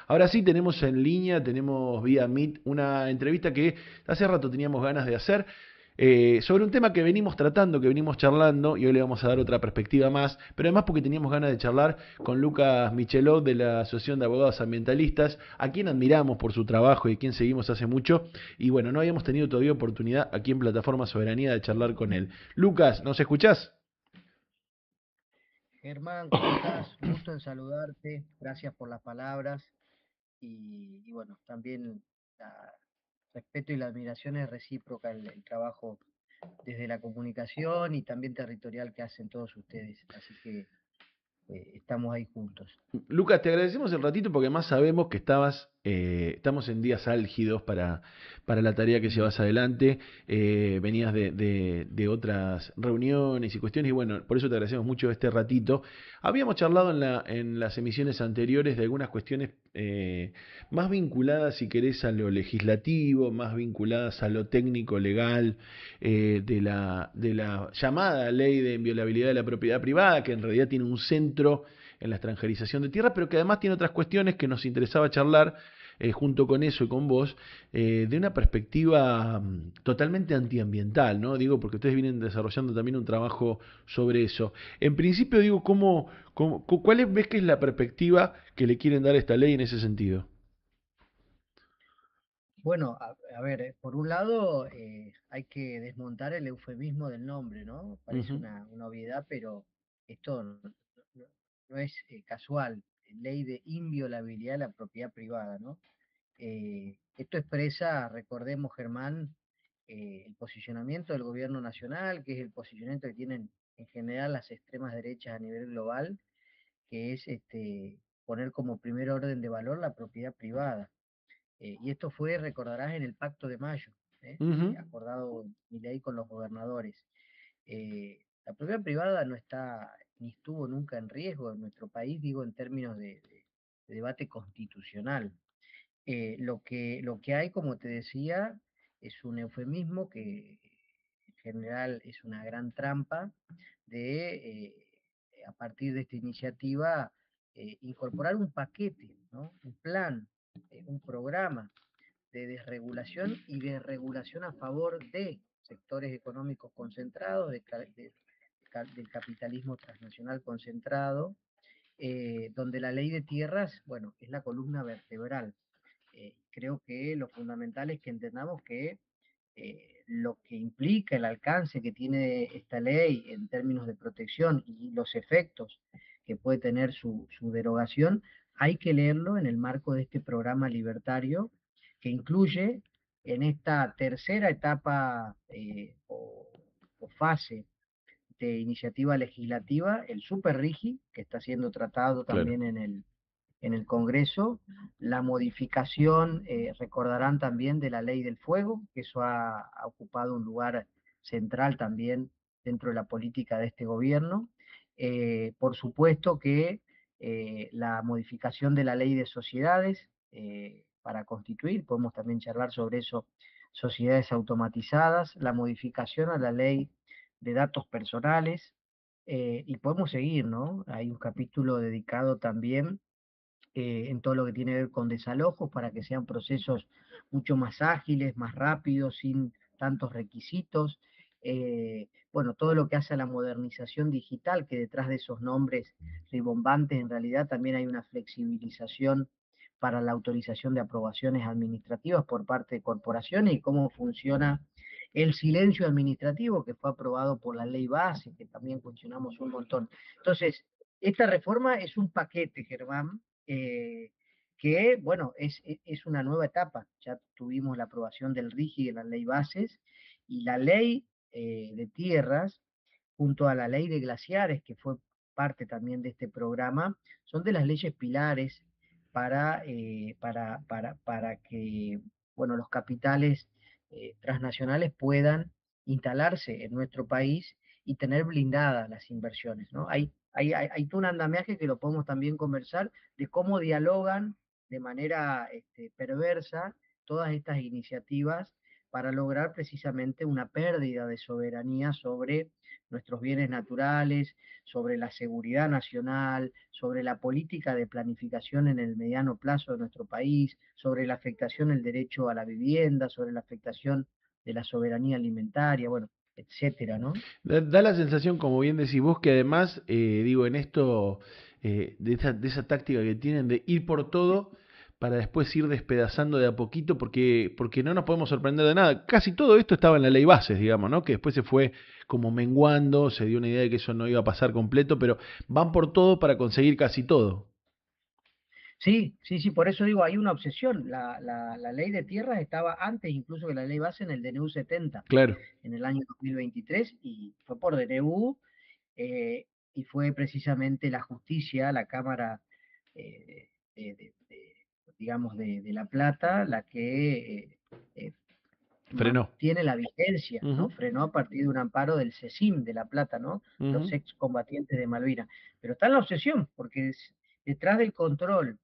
Ahora sí tenemos en línea, tenemos vía Meet una entrevista que hace rato teníamos ganas de hacer sobre un tema que venimos tratando, que venimos charlando y hoy le vamos a dar otra perspectiva más, pero además porque teníamos ganas de charlar con Lucas Michelot de la Asociación de Abogados Ambientalistas, a quien admiramos por su trabajo y a quien seguimos hace mucho y bueno, no habíamos tenido todavía oportunidad aquí en Plataforma Soberanía de charlar con él. Lucas, ¿nos escuchás? Germán, ¿cómo estás? Gusto en saludarte, gracias por las palabras y bueno, también la respeto y la admiración es recíproca el trabajo desde la comunicación y también territorial que hacen todos ustedes, así que estamos ahí juntos. Lucas, te agradecemos el ratito porque más sabemos que estamos en días álgidos para la tarea que Mm. llevas adelante. Venías de otras reuniones y cuestiones y bueno, por eso te agradecemos mucho este ratito. Habíamos charlado en las emisiones anteriores de algunas cuestiones más vinculadas, si querés, a lo legislativo, más vinculadas a lo técnico, legal, de la llamada ley de inviolabilidad de la propiedad privada, que en realidad tiene un centro en la extranjerización de tierra, pero que además tiene otras cuestiones que nos interesaba charlar junto con eso y con vos, de una perspectiva totalmente antiambiental, ¿no? Digo, porque ustedes vienen desarrollando también un trabajo sobre eso. En principio, digo, ¿cuál ves que es la perspectiva que le quieren dar a esta ley en ese sentido? Bueno, a ver, por un lado hay que desmontar el eufemismo del nombre, ¿no? Parece Ujú. una obviedad, pero esto no- no es casual. Ley de inviolabilidad de la propiedad privada, ¿no? Esto expresa, recordemos, Germán, el posicionamiento del gobierno nacional, que es el posicionamiento que tienen en general las extremas derechas a nivel global, que es poner como primer orden de valor la propiedad privada. Y esto fue, recordarás, en el Pacto de Mayo, Ujú. acordado Milei con los gobernadores. La propiedad privada no está ni estuvo nunca en riesgo en nuestro país, digo, en términos de debate constitucional. Lo que hay, como te decía, es un eufemismo que en general es una gran trampa de, a partir de esta iniciativa, incorporar un paquete, ¿no? Un plan, un programa de desregulación y de regulación a favor de sectores económicos concentrados, del capitalismo transnacional concentrado, donde la ley de tierras, bueno, es la columna vertebral. Creo que lo fundamental es que entendamos que lo que implica el alcance que tiene esta ley en términos de protección y los efectos que puede tener su derogación, hay que leerlo en el marco de este programa libertario que incluye en esta tercera etapa o fase de iniciativa legislativa el Super Rigi, que está siendo tratado Claro. también en el Congreso, la modificación, recordarán también, de la ley del fuego, que eso ha ocupado un lugar central también dentro de la política de este gobierno. Por supuesto que la modificación de la ley de sociedades para constituir, podemos también charlar sobre eso, sociedades automatizadas, la modificación a la ley de datos personales, y podemos seguir, ¿no? Hay un capítulo dedicado también en todo lo que tiene que ver con desalojos para que sean procesos mucho más ágiles, más rápidos, sin tantos requisitos. Bueno, todo lo que hace a la modernización digital, que detrás de esos nombres ribombantes en realidad también hay una flexibilización para la autorización de aprobaciones administrativas por parte de corporaciones y cómo funciona el silencio administrativo que fue aprobado por la ley base, que también funcionamos un montón. Entonces, esta reforma es un paquete, Germán, eh, que, bueno, es una nueva etapa. Ya tuvimos la aprobación del RIGI de la ley bases y la ley de tierras, junto a la ley de glaciares, que fue parte también de este programa, son de las leyes pilares para que, bueno, los capitales transnacionales puedan instalarse en nuestro país y tener blindadas las inversiones, ¿no? Hay todo un andamiaje que lo podemos también conversar de cómo dialogan de manera perversa todas estas iniciativas para lograr precisamente una pérdida de soberanía sobre nuestros bienes naturales, sobre la seguridad nacional, sobre la política de planificación en el mediano plazo de nuestro país, sobre la afectación del derecho a la vivienda, sobre la afectación de la soberanía alimentaria, bueno, etcétera, ¿no? Da la sensación, como bien decís vos, que además, digo, en esto, de esa táctica que tienen de ir por todo para después ir despedazando de a poquito, porque no nos podemos sorprender de nada. Casi todo esto estaba en la ley bases, digamos, ¿no? Que después se fue como menguando, se dio una idea de que eso no iba a pasar completo, pero van por todo para conseguir casi todo. Sí, sí, sí, por eso digo, hay una obsesión. La ley de tierras estaba antes incluso que la ley base en el DNU 70, Claro. en el año 2023, y fue por DNU, y fue precisamente la justicia, la Cámara, digamos, de La Plata, la que eh, Frenó. mantiene la vigencia, ¿no? Ujú, Frenó a partir de un amparo del CECIM de La Plata, ¿no? Los ujú, excombatientes de Malvinas. Pero está en la obsesión, porque detrás del control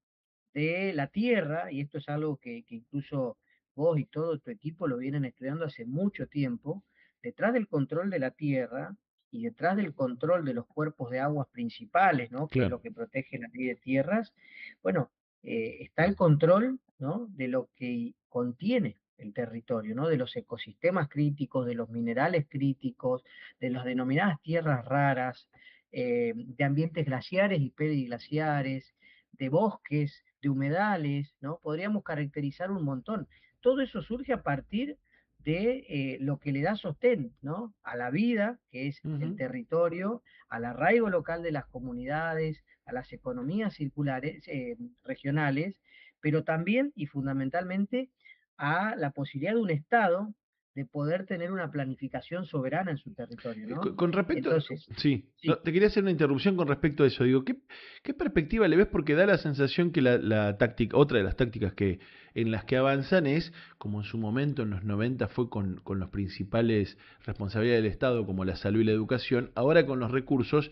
de la tierra, y esto es algo que incluso vos y todo tu equipo lo vienen estudiando hace mucho tiempo, detrás del control de la tierra y detrás del control de los cuerpos de aguas principales, ¿no? Que es claro, lo que protege la ley de tierras, bueno, está el control, ¿no? De lo que contiene el territorio, ¿no? De los ecosistemas críticos, de los minerales críticos, de las denominadas tierras raras, de ambientes glaciares y periglaciares, de bosques, de humedales, ¿no? Podríamos caracterizar un montón. Todo eso surge a partir de lo que le da sostén, ¿no? A la vida, que es el ujú, territorio, al arraigo local de las comunidades, a las economías circulares, regionales, pero también y fundamentalmente a la posibilidad de un Estado de poder tener una planificación soberana en su territorio, ¿no? Con respecto, Entonces, sí, no, sí, te quería hacer una interrupción con respecto a eso. Digo, ¿qué perspectiva le ves? Porque da la sensación que la táctica, otra de las tácticas que en las que avanzan es, como en su momento en los 90 fue con los principales responsabilidades del Estado, como la salud y la educación, ahora con los recursos,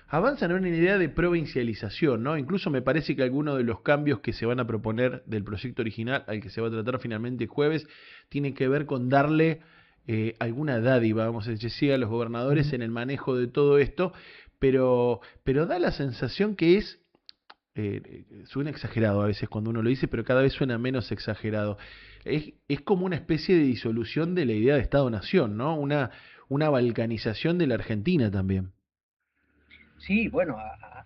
avanzan en una idea de provincialización, ¿no? Incluso me parece que algunos de los cambios que se van a proponer del proyecto original al que se va a tratar finalmente el jueves tienen que ver con darle alguna dádiva, vamos a decir, a los gobernadores ujú. en el manejo de todo esto, pero da la sensación que suena exagerado a veces cuando uno lo dice, pero cada vez suena menos exagerado. Es como una especie de disolución de la idea de Estado-Nación, ¿no? Una balcanización de la Argentina también. Sí, bueno,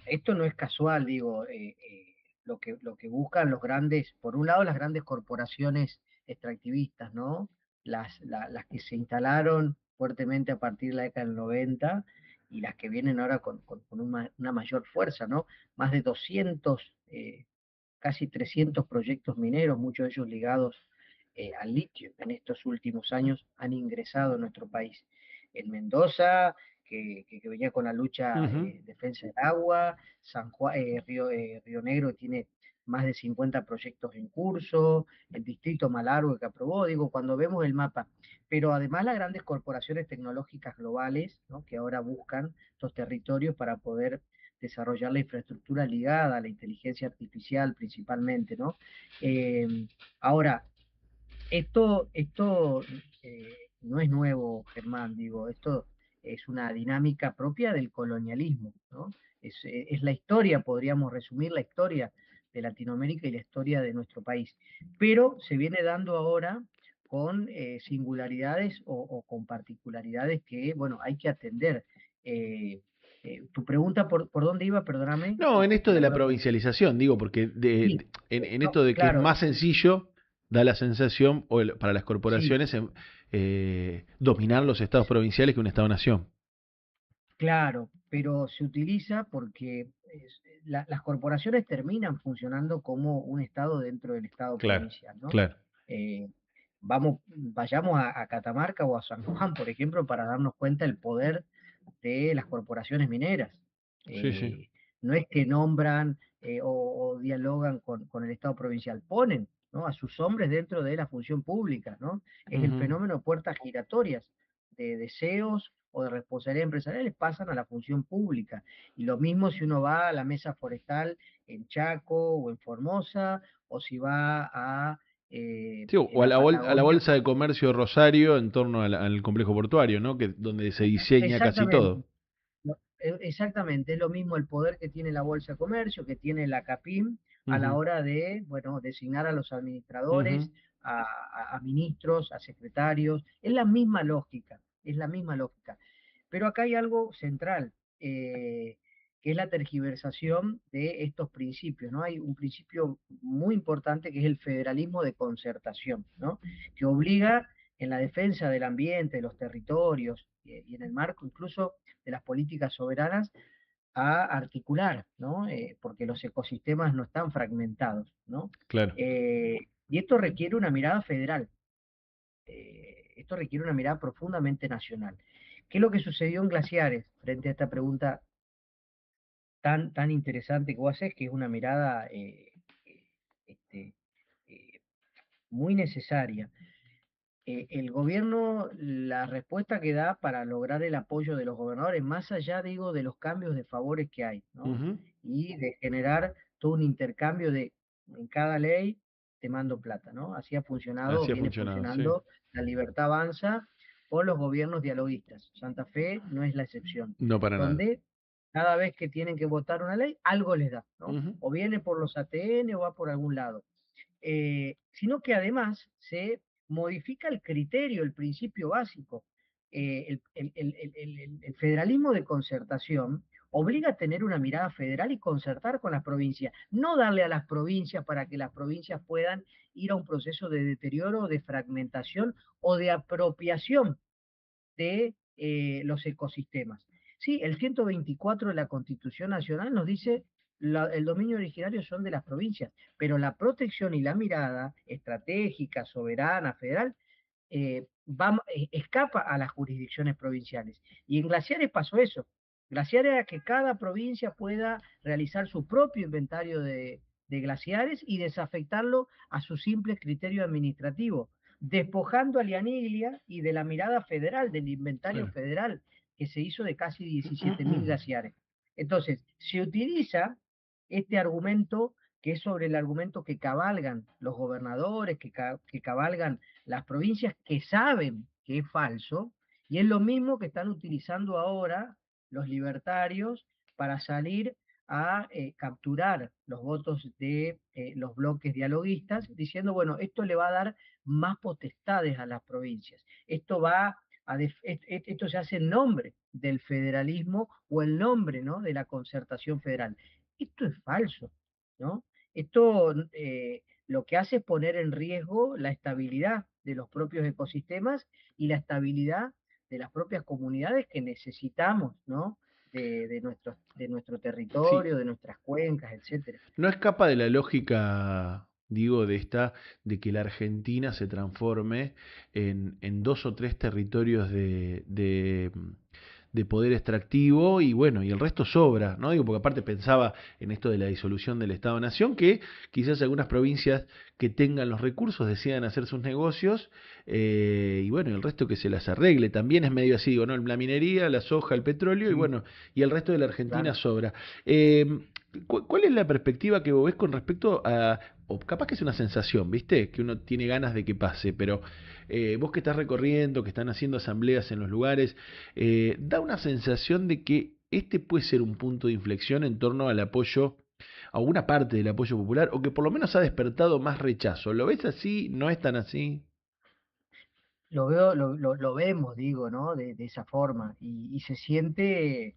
esto no es casual, digo, lo que buscan los grandes, por un lado las grandes corporaciones extractivistas, ¿no? Las que se instalaron fuertemente a partir de la década del 90 y las que vienen ahora con una mayor fuerza, ¿no? Más de 200, casi 300 proyectos mineros, muchos de ellos ligados al litio, en estos últimos años han ingresado en nuestro país. En Mendoza, que venía con la lucha Ujú. defensa del agua, San Juan, Río Negro tiene más de 50 proyectos en curso, el distrito Malargüe que aprobó, digo, cuando vemos el mapa, pero además las grandes corporaciones tecnológicas globales, ¿no? Que ahora buscan estos territorios para poder desarrollar la infraestructura ligada a la inteligencia artificial principalmente, ¿no? Eh, ahora, esto no es nuevo, Germán, digo, esto es una dinámica propia del colonialismo, ¿no? Es la historia, podríamos resumir la historia de Latinoamérica y la historia de nuestro país, pero se viene dando ahora con singularidades o con particularidades que, bueno, hay que atender. Eh, Tu pregunta por dónde iba, perdóname, No, en esto que de la la puedo... provincialización, digo, porque Sí, en no, esto de que es claro, más sencillo, da la sensación para las sí. corporaciones dominar los estados provinciales que un estado-nación. Claro, pero se utiliza porque las corporaciones terminan funcionando como un Estado dentro del Estado Claro, provincial, ¿no? claro. Eh, vayamos a Catamarca o a San Juan, por ejemplo, para darnos cuenta del poder de las corporaciones mineras. Sí, sí. Eh, no es que nombran o dialogan con el Estado provincial, ponen, ¿no? A sus hombres dentro de la función pública, ¿no? Es el Ujú, fenómeno de puertas giratorias de deseos o de responsabilidades empresariales pasan a la función pública. Y lo mismo si uno va a la mesa forestal en Chaco o en Formosa, o si va a Sí, en o la a la Patagonia. bolsa de comercio de Rosario en torno al complejo portuario, ¿no? Que donde se diseña casi Exactamente. todo. No, exactamente, es lo mismo el poder que tiene la Bolsa de Comercio, que tiene la CAPIM a la Ujú, hora de, bueno, designar a los ujú, administradores, a ministros, a secretarios. Es la misma lógica, es la misma lógica. Pero acá hay algo central, que es la tergiversación de estos principios, ¿no? Hay un principio muy importante que es el federalismo de concertación, ¿no? Que obliga en la defensa del ambiente, de los territorios y en el marco incluso de las políticas soberanas a articular, ¿no? Porque los ecosistemas no están fragmentados, ¿no? claro. Y esto requiere una mirada federal, esto requiere una mirada profundamente nacional. ¿Qué es lo que sucedió en Glaciares frente a esta pregunta tan interesante que vos haces, que es una mirada eh, este, eh, muy necesaria? El gobierno, la respuesta que da para lograr el apoyo de los gobernadores, más allá, digo, de los cambios de favores que hay, ¿no? Ujú, Y de generar todo un intercambio de, en cada ley te mando plata, ¿no? Así ha funcionado, así ha viene funcionado, sí. funcionando la Libertad Avanza por los gobiernos dialoguistas. Santa Fe no es la excepción, No para nada. donde cada vez que tienen que votar una ley, algo les da, ¿no? Ujú, O viene por los ATN o va por algún lado, sino que además se modifica el criterio, el principio básico. El federalismo de concertación obliga a tener una mirada federal y concertar con las provincias, no darle a las provincias para que las provincias puedan ir a un proceso de deterioro, de fragmentación o de apropiación de los ecosistemas. Sí, el 124 de la Constitución Nacional nos dice el dominio originario son de las provincias, pero la protección y la mirada estratégica, soberana, federal, escapa a las jurisdicciones provinciales. Y en Glaciares pasó eso. Glaciares era que cada provincia pueda realizar su propio inventario de glaciares y desafectarlo a su simple criterio administrativo, despojando a Lianiglia y de la mirada federal, del inventario claro. federal que se hizo de casi 17.000 glaciares. Entonces, se utiliza este argumento que es sobre el argumento que cabalgan los gobernadores, que cabalgan las provincias, que saben que es falso, y es lo mismo que están utilizando ahora los libertarios para salir a capturar los votos de los bloques dialoguistas, diciendo, bueno, esto le va a dar más potestades a las provincias. Esto se hace en nombre del federalismo o el nombre, ¿no?, de la concertación federal. Esto es falso, ¿no? Esto lo que hace es poner en riesgo la estabilidad de los propios ecosistemas y la estabilidad de las propias comunidades que necesitamos, ¿no? De nuestro Sí, territorio, de nuestras cuencas, etcétera. no escapa de la lógica, digo, de que la Argentina se transforme en dos o tres territorios de poder extractivo y bueno, y el resto sobra, ¿no? Digo, porque aparte pensaba en esto de la disolución del Estado-Nación, que quizás algunas provincias que tengan los recursos decidan hacer sus negocios y bueno, y el resto que se las arregle. También es medio así, digo, ¿no? La minería, la soja, el petróleo y Sí, bueno, y el resto de la Argentina claro. sobra. ¿Cuál es la perspectiva que vos ves con respecto a, o capaz que es una sensación, ¿viste? Que uno tiene ganas de que pase, pero vos que estás recorriendo, que están haciendo asambleas en los lugares, da una sensación de que este puede ser un punto de inflexión en torno al apoyo, a una parte del apoyo popular, o que por lo menos ha despertado más rechazo. ¿Lo ves así? ¿No es tan así? Lo veo, lo vemos, digo, ¿no? De esa forma. Y se siente,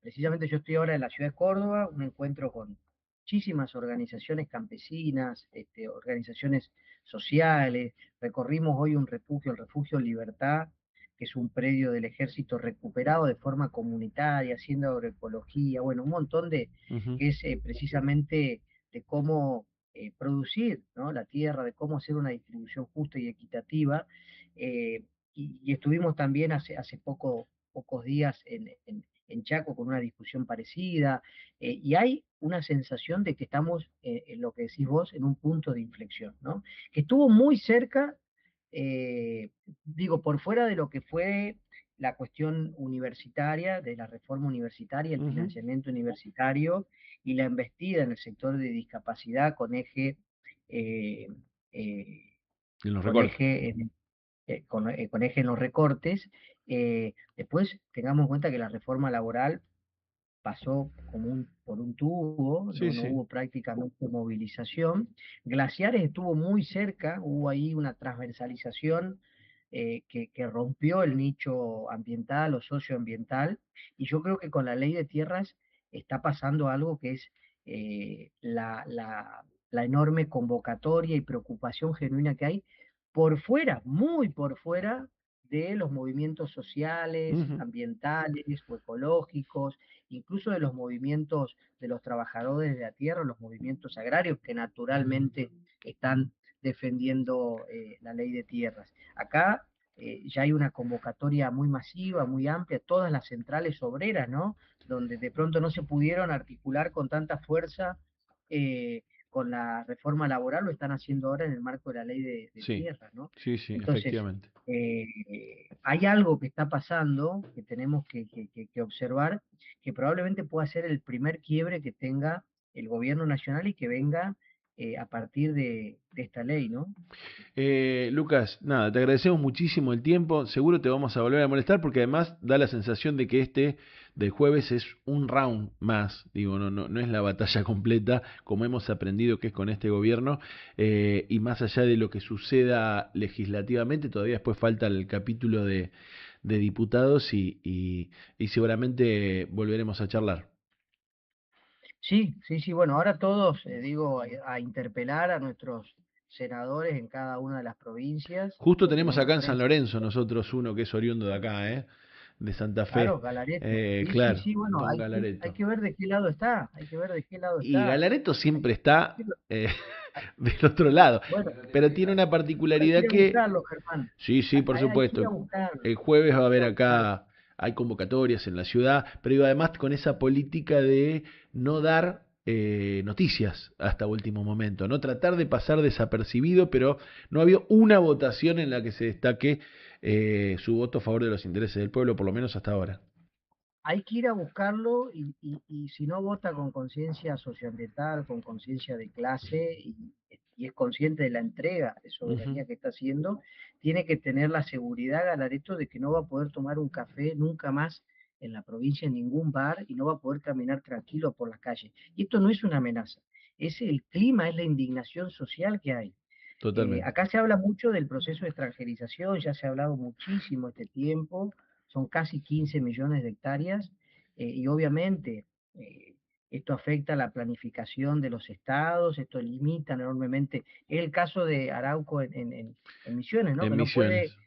precisamente yo estoy ahora en la ciudad de Córdoba, un encuentro con muchísimas organizaciones campesinas, organizaciones sociales. Recorrimos hoy un refugio, el Refugio Libertad, que es un predio del ejército recuperado de forma comunitaria, haciendo agroecología, bueno, un montón Ujú, que es precisamente de cómo producir, ¿no?, la tierra, de cómo hacer una distribución justa y equitativa. eh, y estuvimos también hace pocos días en Chaco con una discusión parecida, y hay una sensación de que estamos, en lo que decís vos, en un punto de inflexión, ¿no? Que estuvo muy cerca, digo, por fuera de lo que fue la cuestión universitaria, de la reforma universitaria, el ujú. financiamiento universitario y la embestida en el sector de discapacidad con eje eh, En los con recortes. eje con eje en los recortes. Después tengamos en cuenta que la reforma laboral pasó como por un tubo, Sí, no sí. hubo prácticamente movilización. Glaciares estuvo muy cerca, hubo ahí una transversalización que rompió el nicho ambiental o socioambiental, y yo creo que con la ley de tierras está pasando algo que es la enorme convocatoria y preocupación genuina que hay por fuera, muy por fuera de los movimientos sociales, Ujú. ambientales o ecológicos, incluso de los movimientos de los trabajadores de la tierra, los movimientos agrarios que naturalmente están defendiendo la ley de tierras. Acá ya hay una convocatoria muy masiva, muy amplia, todas las centrales obreras, ¿no? Donde de pronto no se pudieron articular con tanta fuerza con la reforma laboral, lo están haciendo ahora en el marco de la ley de Sí, tierras, ¿no? sí, sí, Entonces, efectivamente. hay algo que está pasando que tenemos que observar, que probablemente pueda ser el primer quiebre que tenga el gobierno nacional y que venga a partir de esta ley, ¿no? Lucas, nada, te agradecemos muchísimo el tiempo. Seguro te vamos a volver a molestar porque además da la sensación de que este del jueves es un round más. Digo, no es la batalla completa como hemos aprendido que es con este gobierno. Y más allá de lo que suceda legislativamente, todavía después falta el capítulo de diputados y seguramente volveremos a charlar. Sí, sí, sí, bueno, ahora todos, digo, a interpelar a nuestros senadores en cada una de las provincias. Justo tenemos Tenemos acá en San tres, Lorenzo nosotros uno que es oriundo de acá, de Santa Fe. claro, Galareto. Sí, sí, Claro, sí, bueno, Don hay Galareto. que ver de qué lado está, hay que ver de qué lado Y está. Galareto Hay siempre que- está del otro lado, bueno, pero tiene una hay que particularidad ir a que, buscarlo, Germán. sí, sí, por Hay que ir a supuesto, buscarlo, el jueves va a hay que ir haber a buscarlo. acá, hay convocatorias en la ciudad, pero digo, además con esa política de no dar noticias hasta último momento, no tratar de pasar desapercibido, pero no había una votación en la que se destaque su voto a favor de los intereses del pueblo, por lo menos hasta ahora. Hay que ir a buscarlo y si no vota con conciencia socioambiental, con conciencia de clase y es consciente de la entrega de Ujú. soberanía que está haciendo, tiene que tener la seguridad, Galareto, de que no va a poder tomar un café nunca más en la provincia, en ningún bar, y no va a poder caminar tranquilo por las calles. Y esto no es una amenaza, es el clima, es la indignación social que hay. Totalmente. Acá se habla mucho del proceso de extranjerización, ya se ha hablado muchísimo este tiempo, son casi 15 millones de hectáreas, y obviamente eh, esto afecta la planificación de los estados, esto limita enormemente. Es el caso de Arauco en Misiones, ¿no? En Que no puede Misiones.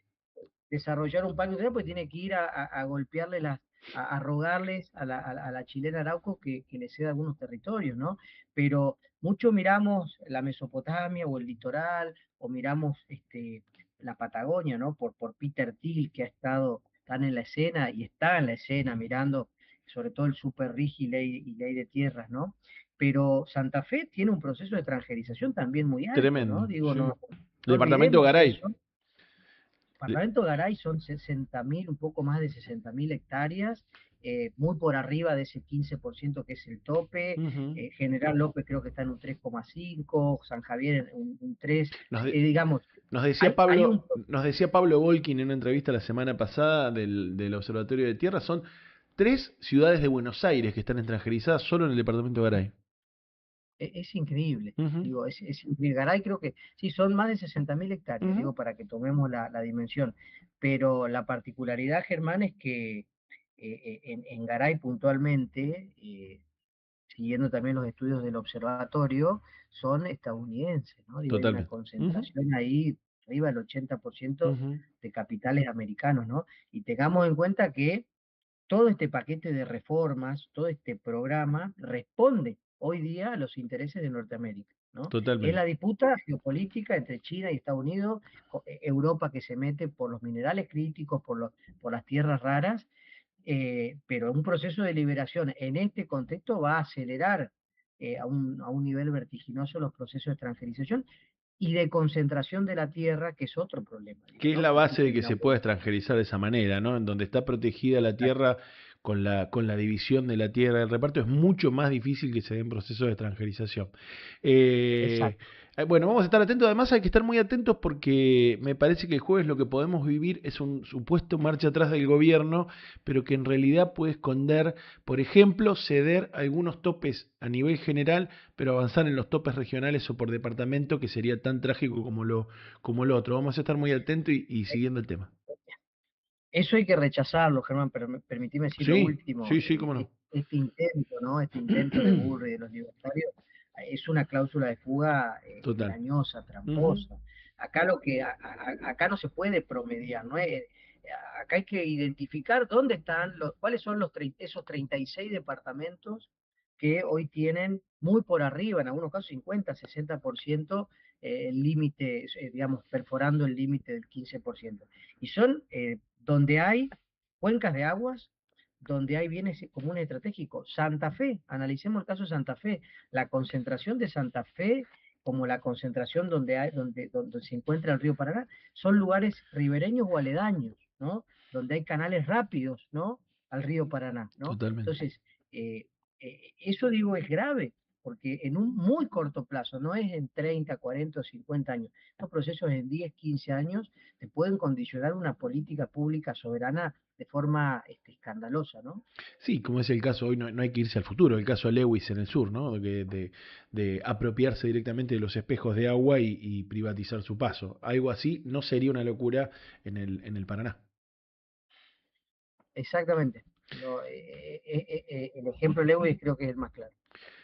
desarrollar un parque industrial, pues tiene que ir a golpearle a rogarles a la chilena Arauco que le ceda algunos territorios, ¿no? Pero mucho miramos la Mesopotamia o el litoral, o miramos la Patagonia, ¿no? Por Peter Thiel, que ha estado tan en la escena y está en la escena mirando sobre todo el super RIGI y ley de tierras, ¿no? Pero Santa Fe tiene un proceso de transgerización también muy alto, ¿no? Tremendo, Digo, sí. no Departamento olvidemos que Garay. son Le- Parlamento Garay son 60.000, un poco más de 60.000 hectáreas, muy por arriba de ese 15% que es el tope. Ujú. General López creo que está en un 3,5, San Javier en un 3. Nos, de- Digamos, nos decía hay Pablo, un... nos decía Pablo Volkin en una entrevista la semana pasada del Observatorio de Tierra, son 3 ciudades de Buenos Aires que están extranjerizadas solo en el departamento de Garay. Es increíble. Ujú, Digo, es increíble. Garay creo que sí, son más de 60.000 hectáreas, ujú. digo, para que tomemos la dimensión. Pero la particularidad, Germán, es que en Garay puntualmente, siguiendo también los estudios del observatorio, son estadounidenses, ¿no? Digo, hay una Totalmente. Ujú, concentración ahí, arriba del 80% ujú. de capitales americanos, ¿no? Y tengamos en cuenta que todo este paquete de reformas, todo este programa responde hoy día a los intereses de Norteamérica, ¿no? Es la Totalmente. disputa geopolítica entre China y Estados Unidos, Europa que se mete por los minerales críticos, por las tierras raras, pero un proceso de liberación en este contexto va a acelerar a un nivel vertiginoso los procesos de transferización y de concentración de la tierra, que es otro problema, digo, Que es ¿no? la Que base existe de ahí que una se pueda vuelta. extranjerizar de esa manera, ¿no? En donde está protegida la Exacto, tierra con la división de la tierra, el reparto es mucho más difícil que se den procesos de extranjerización. Eh, exacto. Bueno, vamos a estar atentos. Además, hay que estar muy atentos porque me parece que el jueves lo que podemos vivir es un supuesto marcha atrás del gobierno, pero que en realidad puede esconder, por ejemplo, ceder algunos topes a nivel general, pero avanzar en los topes regionales o por departamento, que sería tan trágico como lo otro. Vamos a estar muy atentos y Eh, siguiendo el tema. Eso hay que rechazarlo, Germán, pero permitime decir lo Sí, último. sí, sí, cómo no. Este intento, ¿no? Este intento de Burri y de los libertarios es una cláusula de fuga Total. engañosa, Ujú. tramposa. Acá acá no se puede promediar, ¿no? Acá hay que identificar dónde están cuáles son esos 36 departamentos que hoy tienen muy por arriba, en algunos casos 50, 60% el límite, digamos, perforando el límite del 15%. Y son donde hay cuencas de aguas, donde hay bienes comunes estratégicos. Santa Fe, analicemos el caso de Santa Fe, la concentración de Santa Fe como la concentración donde se encuentra el río Paraná, son lugares ribereños o aledaños, ¿no? Donde hay canales rápidos, ¿no? Al río Paraná, ¿no? Totalmente. Entonces, eso digo es grave, porque en un muy corto plazo, no es en 30, 40 o 50 años, estos procesos en 10, 15 años te pueden condicionar una política pública soberana de forma escandalosa, ¿no? Sí, como es el caso, hoy no hay que irse al futuro, el caso de Lewis en el sur, ¿no? De apropiarse directamente de los espejos de agua y privatizar su paso. Algo así no sería una locura en el Paraná. Exactamente. El ejemplo de Lewis creo que es el más claro.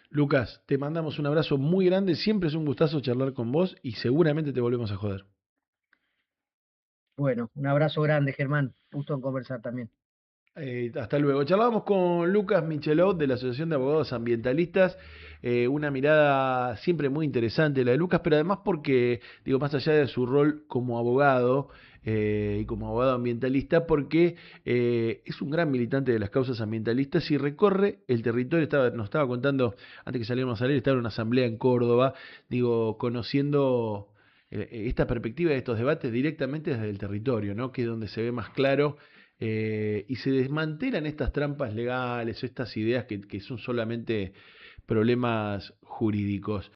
Lucas, te mandamos un abrazo muy grande, siempre es un gustazo charlar con vos y seguramente te volvemos a joder. Bueno, un abrazo grande, Germán. Gusto en conversar también. Hasta luego. Charlábamos con Lucas Michelot de la Asociación de Abogados Ambientalistas. Una mirada siempre muy interesante la de Lucas, pero además porque, digo, más allá de su rol como abogado y como abogado ambientalista, porque es un gran militante de las causas ambientalistas y recorre el territorio. Nos estaba contando, antes que saliéramos a salir, estaba en una asamblea en Córdoba, digo, conociendo esta perspectiva de estos debates directamente desde el territorio, ¿no? Que es donde se ve más claro y se desmantelan estas trampas legales, estas ideas que son solamente problemas jurídicos.